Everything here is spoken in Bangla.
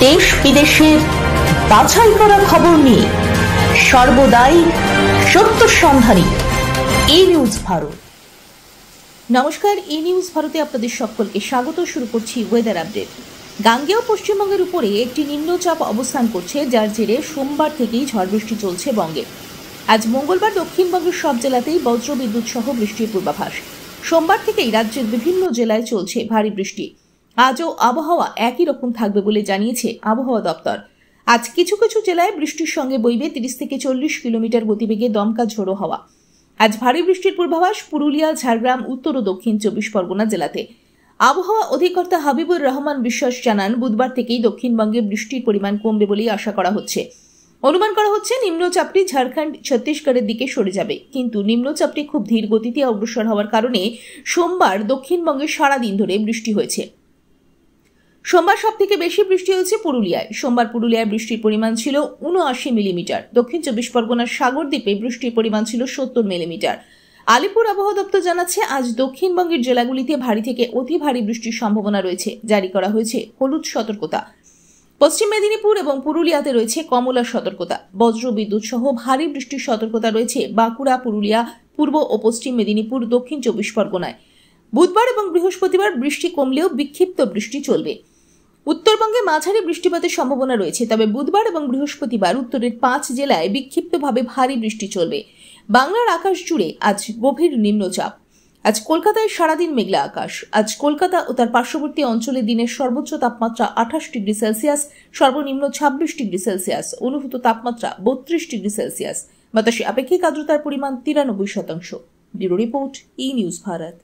দেশ বিদেশের বাছাই করা খবর নিয়ে সর্বদাই সত্য সন্ধানী ই নিউজ ভারত। নমস্কার, ই নিউজ ভারতে আপনাদের সকলকে স্বাগত। শুরু করছি ওয়েদার আপডেট। গাঙ্গেয় পশ্চিমবঙ্গের উপরে একটি নিম্নচাপ অবস্থান করছে, যার জেরে সোমবার থেকেই ঝড় বৃষ্টি চলছে বঙ্গে। আজ মঙ্গলবার দক্ষিণবঙ্গের সব জেলাতেই বজ্রবিদ্যুৎ সহ বৃষ্টির পূর্বাভাস। সোমবার থেকেই রাজ্যের বিভিন্ন জেলায় চলছে ভারী বৃষ্টি। আজও আবহাওয়া একই রকম থাকবে বলে জানিয়েছে আবহাওয়া দপ্তর। আজ কিছু কিছু জেলায় বৃষ্টির সঙ্গে বইবে 30 থেকে 40 কিলোমিটার গতিবেগে দমকা ঝোড়ো হাওয়া। আজ ভারী বৃষ্টির পূর্বাভাস পুরুলিয়া, ঝাড়গ্রাম, উত্তর ও দক্ষিণ 24 পরগনা জেলাতে। আবহাওয়া অধিকর্তা হাবিবুর রহমান বিশ্বাস জানান, বুধবার থেকেই দক্ষিণবঙ্গে বৃষ্টির পরিমাণ কমবে বলেই আশা করা হচ্ছে। অনুমান করা হচ্ছে নিম্নচাপটি ঝাড়খণ্ড, ছত্তিশগড়ের দিকে সরে যাবে, কিন্তু নিম্নচাপটি খুব ধীর গতিতে অগ্রসর হওয়ার কারণে সোমবার দক্ষিণবঙ্গে সারাদিন ধরে বৃষ্টি হয়েছে। সোমবার সব থেকে বেশি বৃষ্টি হয়েছে পুরুলিয়ায়। সোমবার পুরুলিয়ায় বৃষ্টির পরিমাণ ছিল 79 মিলিমিটার। দক্ষিণ 24 পরগনার সাগরদ্বীপে বৃষ্টির পরিমাণ ছিল 70 মিলিমিটার। আলিপুর আবহাওয়া দপ্তর জানাচ্ছে, আজ দক্ষিণবঙ্গের জেলাগুলিতে ভারী থেকে অতি ভারী বৃষ্টির সম্ভাবনা রয়েছে। জারি করা হয়েছে হলুদ সতর্কতা। পশ্চিম মেদিনীপুর এবং পুরুলিয়াতে রয়েছে কমলা সতর্কতা। বজ্রবিদ্যুৎ সহ ভারী বৃষ্টির সতর্কতা রয়েছে বাঁকুড়া, পুরুলিয়া, পূর্ব ও পশ্চিম মেদিনীপুর, দক্ষিণ 24 পরগনায়। বুধবার এবং বৃহস্পতিবার বৃষ্টি কমলেও বিক্ষিপ্ত বৃষ্টি চলবে। উত্তরবঙ্গে মাঝারি বৃষ্টিপাতের সম্ভাবনা রয়েছে, তবে বুধবার এবং বৃহস্পতিবার উত্তরের 5 জেলায় বিক্ষিপ্তভাবে ভারী বৃষ্টি চলবে। বাংলার আকাশ জুড়ে আজ গভীর নিম্নচাপ। আজ কলকাতায় সারাদিন মেঘলা আকাশ। আজ কলকাতা ও তার পার্শ্ববর্তী অঞ্চলে দিনের সর্বোচ্চ তাপমাত্রা 28 ডিগ্রি সেলসিয়াস, সর্বনিম্ন 26 ডিগ্রি সেলসিয়াস, অনুভূত তাপমাত্রা 32 ডিগ্রি সেলসিয়াস। বাতাসে আপেক্ষিক আর্দ্রতার পরিমাণ 93%। ব্যুরো রিপোর্ট, ই নিউজ ভারত।